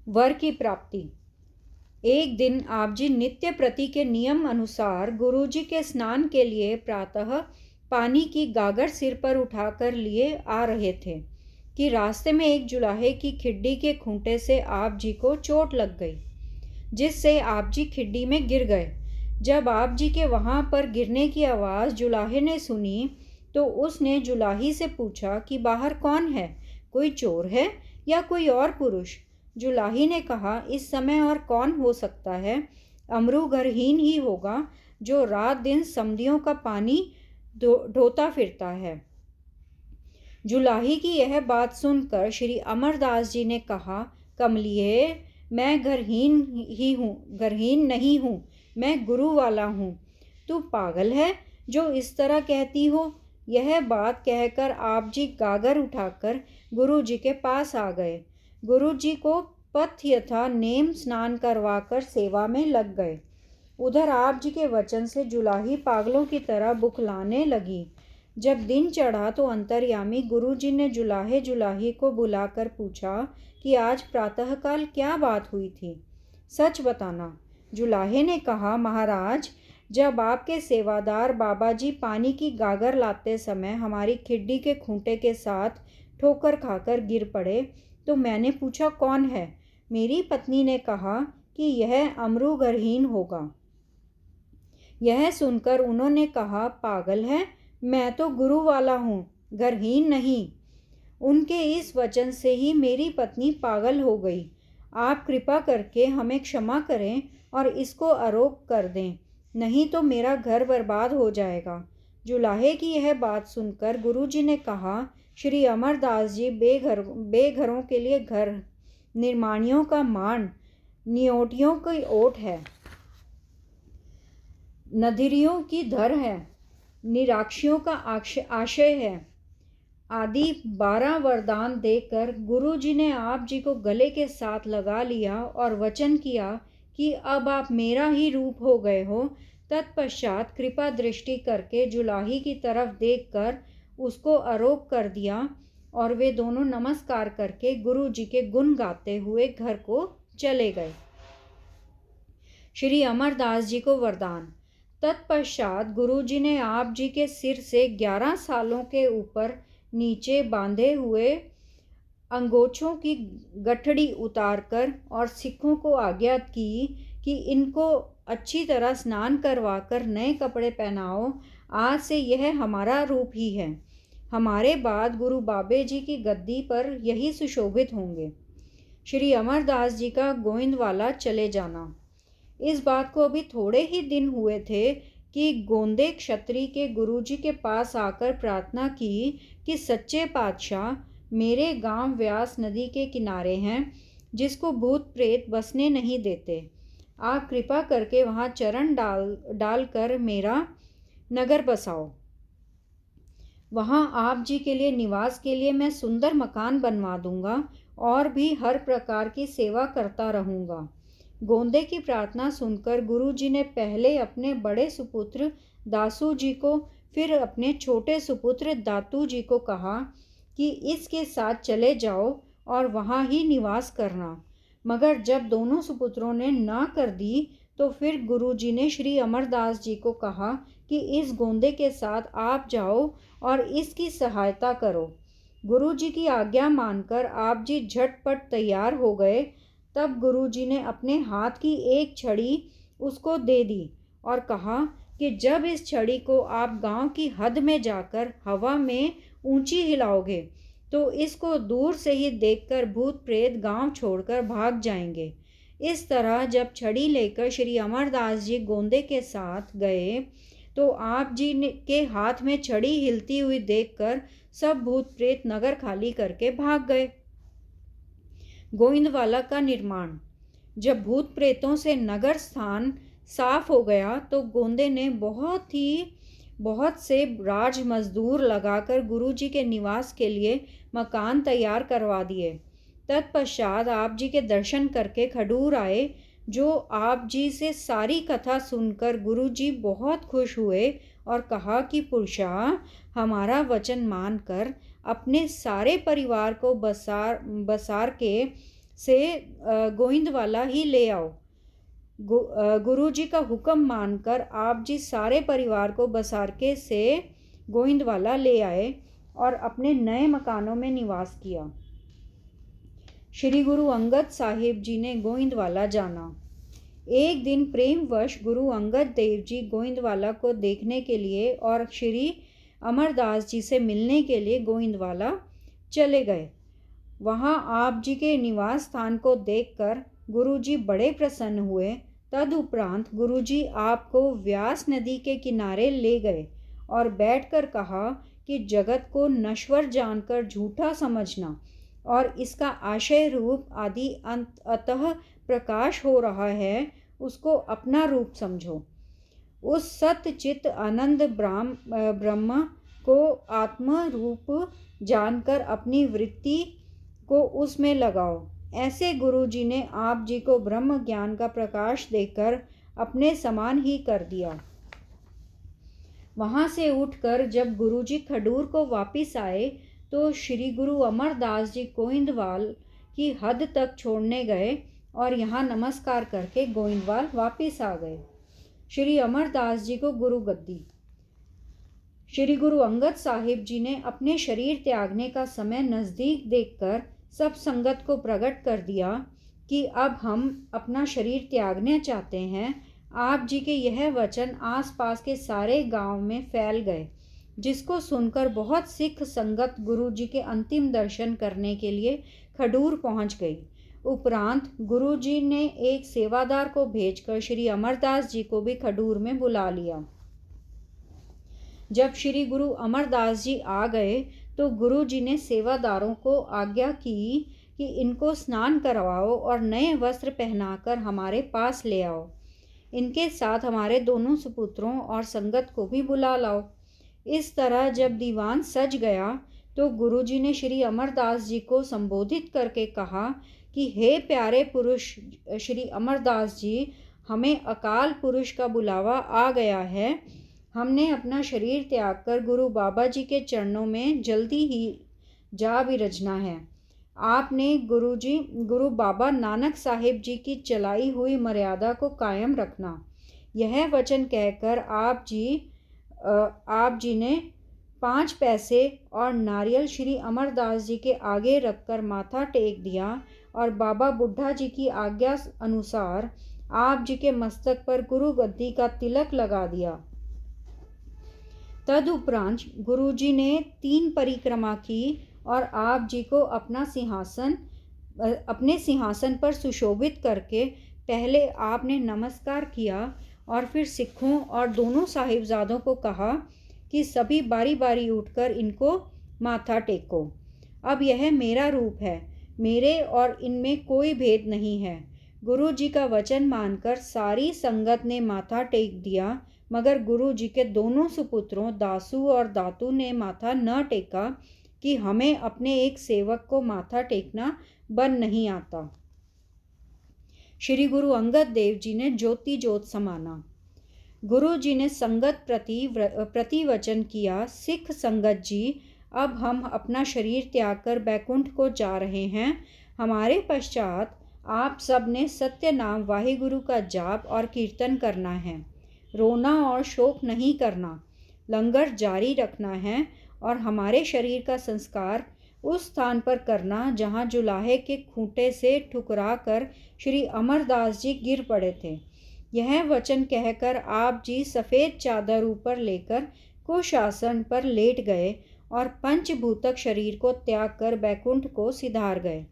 वर की प्राप्ति। एक दिन आप जी नित्य प्रति के नियम अनुसार गुरुजी के स्नान के लिए प्रातः पानी की गागर सिर पर उठाकर लिए आ रहे थे कि रास्ते में एक जुलाहे की खिड्डी के खूंटे से आप जी को चोट लग गई, जिससे आप जी खिड्डी में गिर गए। जब आप जी के वहाँ पर गिरने की आवाज़ जुलाहे ने सुनी तो उसने जुलाही से पूछा कि बाहर कौन है, कोई चोर है या कोई और पुरुष। जुलाही ने कहा, इस समय और कौन हो सकता है, अमरू घरहीन ही होगा जो रात दिन समधियों का पानी ढोता फिरता है। जुलाही की यह बात सुनकर श्री अमरदास जी ने कहा, कमलिए, मैं घरहीन नहीं हूँ, मैं गुरु वाला हूँ। तू पागल है जो इस तरह कहती हो। यह बात कहकर आप जी गागर उठाकर गुरु जी के पास आ गए। गुरु जी को पथ यथा नेम स्नान करवाकर सेवा में लग गए। उधर आप जी के वचन से जुलाही पागलों की तरह बुखलाने लगी। जब दिन चढ़ा तो अंतर्यामी गुरु जी ने जुलाही को बुलाकर पूछा कि आज प्रातःकाल क्या बात हुई थी, सच बताना। जुलाहे ने कहा, महाराज, जब आपके सेवादार बाबा जी पानी की गागर लाते समय हमारी खिड्डी के खूंटे के साथ ठोकर खाकर गिर पड़े तो मैंने पूछा कौन है। मेरी पत्नी ने कहा कि यह अमरू घरहीन होगा। यह सुनकर उन्होंने कहा, पागल है, मैं तो गुरु वाला हूँ, घरहीन नहीं। उनके इस वचन से ही मेरी पत्नी पागल हो गई। आप कृपा करके हमें क्षमा करें और इसको आरोप कर दें, नहीं तो मेरा घर बर्बाद हो जाएगा। जुलाहे की यह बात सुनकर गुरुजी ने कहा, श्री अमरदास जी बेघरों के लिए घर, निर्माणियों का मान, नियोटियों की ओट है, नदिरियों की धर है, निराक्षियों का आशय है। आदि 12 वरदान देकर गुरु जी ने आप जी को गले के साथ लगा लिया और वचन किया कि अब आप मेरा ही रूप हो गए हो। तत्पश्चात कृपा दृष्टि करके जुलाही की तरफ देखकर उसको आरोप कर दिया और वे दोनों नमस्कार करके गुरु जी के गुण गाते हुए घर को चले गए। श्री अमरदास जी को वरदान। तत्पश्चात गुरु जी ने आप जी के सिर से 11 सालों के ऊपर नीचे बांधे हुए अंगोछों की गठड़ी उतारकर और सिखों को आज्ञा की कि इनको अच्छी तरह स्नान करवाकर नए कपड़े पहनाओ। आज से यह हमारा रूप ही है। हमारे बाद गुरु बाबे जी की गद्दी पर यही सुशोभित होंगे। श्री अमरदास जी का गोविंदवाला चले जाना। इस बात को अभी थोड़े ही दिन हुए थे कि गोंदे क्षत्रिय के गुरुजी के पास आकर प्रार्थना की कि सच्चे पातशाह, मेरे गांव व्यास नदी के किनारे हैं जिसको भूत प्रेत बसने नहीं देते। आप कृपा करके वहाँ चरण डालकर मेरा नगर बसाओ। वहाँ आप जी के लिए निवास के लिए मैं सुंदर मकान बनवा दूंगा और भी हर प्रकार की सेवा करता रहूँगा। गोंदे की प्रार्थना सुनकर गुरुजी ने पहले अपने बड़े सुपुत्र दासू जी को, फिर अपने छोटे सुपुत्र दातू जी को कहा कि इसके साथ चले जाओ और वहाँ ही निवास करना। मगर जब दोनों सुपुत्रों ने ना कर दी तो फिर गुरुजी ने श्री अमरदास जी को कहा कि इस गोंदे के साथ आप जाओ और इसकी सहायता करो। गुरुजी की आज्ञा मानकर आप जी झटपट तैयार हो गए। तब गुरुजी ने अपने हाथ की एक छड़ी उसको दे दी और कहा कि जब इस छड़ी को आप गांव की हद में जाकर हवा में ऊंची हिलाओगे तो इसको दूर से ही देखकर भूत प्रेत गांव छोड़कर भाग जाएंगे। इस तरह जब छड़ी लेकर श्री अमरदास जी गोंदे के साथ गए तो आप जी के हाथ में छड़ी हिलती हुई देखकर सब भूत प्रेत नगर खाली करके भाग गए। गोविंदवाला का निर्माण। जब भूत प्रेतों से नगर स्थान साफ हो गया तो गोंदे ने बहुत से राज मजदूर लगाकर गुरुजी के निवास के लिए मकान तैयार करवा दिए। तत्पश्चात आप जी के दर्शन करके खडूर आए, जो आप जी से सारी कथा सुनकर गुरुजी बहुत खुश हुए और कहा कि पुरुषा, हमारा वचन मानकर अपने सारे परिवार को बसार के से गोविंदवाला ही ले आओ। गुरुजी का हुक्म मानकर आप जी सारे परिवार को बसारके से गोविंदवाला ले आए और अपने नए मकानों में निवास किया। श्री गुरु अंगद साहिब जी ने गोविंदवाला जाना। एक दिन प्रेमवश गुरु अंगद देव जी गोविंदवाला को देखने के लिए और श्री अमरदास जी से मिलने के लिए गोविंदवाला चले गए। वहाँ आप जी के निवास स्थान को देखकर गुरुजी बड़े प्रसन्न हुए। तदुपरांत गुरुजी आपको व्यास नदी के किनारे ले गए और बैठकर कहा कि जगत को नश्वर जानकर झूठा समझना और इसका आशय रूप आदि अतः प्रकाश हो रहा है, उसको अपना रूप समझो। उस सत्य चित्त आनंद ब्रह्म को आत्म रूप जानकर अपनी वृत्ति को उसमें लगाओ। ऐसे गुरु जी ने आप जी को ब्रह्म ज्ञान का प्रकाश देकर अपने समान ही कर दिया। वहाँ से उठकर जब गुरुजी खडूर को वापिस आए तो श्री गुरु अमरदास जी गोविंदवाल की हद तक छोड़ने गए और यहाँ नमस्कार करके गोविंदवाल वापिस आ गए। श्री अमरदास जी को गुरु गद्दी। श्री गुरु अंगद साहिब जी ने अपने शरीर त्यागने का समय नज़दीक देखकर सब संगत को प्रकट कर दिया कि अब हम अपना शरीर त्यागना चाहते हैं। आप जी के यह वचन आसपास के सारे गांव में फैल गए, जिसको सुनकर बहुत सिख संगत गुरु जी के अंतिम दर्शन करने के लिए खडूर पहुंच गई। उपरांत गुरु जी ने एक सेवादार को भेजकर श्री अमरदास जी को भी खडूर में बुला लिया। जब श्री गुरु अमरदास जी आ गए तो गुरु जी ने सेवादारों को आज्ञा की कि इनको स्नान करवाओ और नए वस्त्र पहनाकर हमारे पास ले आओ। इनके साथ हमारे दोनों सुपुत्रों और संगत को भी बुला लाओ। इस तरह जब दीवान सज गया तो गुरुजी ने श्री अमरदास जी को संबोधित करके कहा कि हे प्यारे पुरुष श्री अमरदास जी, हमें अकाल पुरुष का बुलावा आ गया है। हमने अपना शरीर त्याग कर गुरु बाबा जी के चरणों में जल्दी ही जा विरजना है। आपने गुरु बाबा नानक साहिब जी की चलाई हुई मर्यादा को कायम रखना। यह वचन कहकर आप जी ने 5 पैसे और नारियल श्री अमरदास जी के आगे रखकर माथा टेक दिया और बाबा बुढ़ा जी की आज्ञा अनुसार आप जी के मस्तक पर गुरु गद्दी का तिलक लगा दिया। तदुपरांत गुरु जी ने 3 परिक्रमा की और आप जी को अपने सिंहासन पर सुशोभित करके पहले आपने नमस्कार किया और फिर सिखों और दोनों साहिबजादों को कहा कि सभी बारी बारी उठकर इनको माथा टेको। अब यह मेरा रूप है, मेरे और इनमें कोई भेद नहीं है। गुरु जी का वचन मानकर सारी संगत ने माथा टेक दिया, मगर गुरु जी के दोनों सुपुत्रों दासू और दातू ने माथा न टेका कि हमें अपने एक सेवक को माथा टेकना बन नहीं आता। श्री गुरु अंगद देव जी ने ज्योति ज्योत समाना। गुरु जी ने संगत प्रति वचन किया, सिख संगत जी, अब हम अपना शरीर त्याग कर बैकुंठ को जा रहे हैं। हमारे पश्चात आप सब ने सत्य नाम वाहिगुरु का जाप और कीर्तन करना है। रोना और शोक नहीं करना, लंगर जारी रखना है और हमारे शरीर का संस्कार उस स्थान पर करना जहाँ जुलाहे के खूंटे से ठुकरा कर श्री अमरदास जी गिर पड़े थे। यह वचन कहकर आप जी सफ़ेद चादर ऊपर लेकर कुशासन पर लेट गए और पंचभूतक शरीर को त्याग कर बैकुंठ को सिधार गए।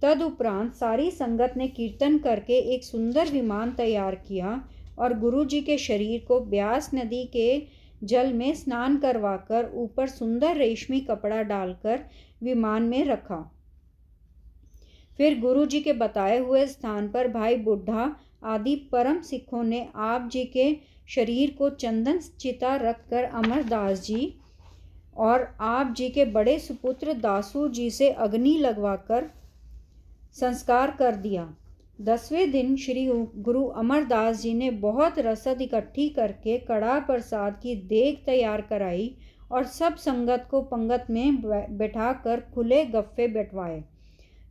तदुपरांत सारी संगत ने कीर्तन करके एक सुंदर विमान तैयार किया और गुरु जी के शरीर को ब्यास नदी के जल में स्नान करवाकर ऊपर सुंदर रेशमी कपड़ा डालकर विमान में रखा। फिर गुरु जी के बताए हुए स्थान पर भाई बुढ़ा आदि परम सिखों ने आप जी के शरीर को चंदन चिता रखकर अमरदास जी और आप जी के बड़े सुपुत्र दासू जी से अग्नि लगवाकर संस्कार कर दिया। 10वें दिन श्री गुरु अमरदास जी ने बहुत रसद इकट्ठी करके कड़ा प्रसाद की देग तैयार कराई और सब संगत को पंगत में बैठाकर खुले गफ्फे बैठवाए।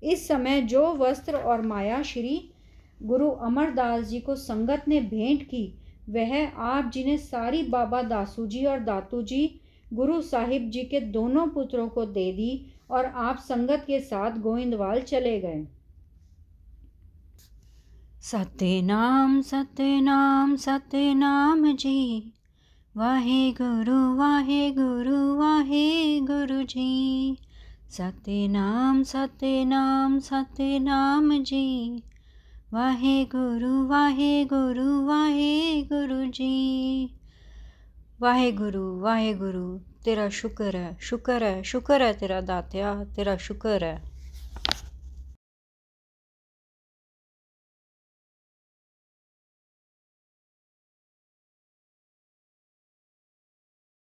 इस समय जो वस्त्र और माया श्री गुरु अमरदास जी को संगत ने भेंट की वह आप जी ने सारी बाबा दासू जी और दातू जी गुरु साहिब जी के दोनों पुत्रों को दे दी और आप संगत के साथ गोविंदवाल चले गए। सतनाम सतनाम सतनाम जी, वाहे गुरु जी। सतनाम सतनाम सतनाम जी, वाहे गुरु जी। वाहे गुरु तेरा शुक्र है, शुक्र है, शुक्र है तेरा दात्या, तेरा शुक्र है।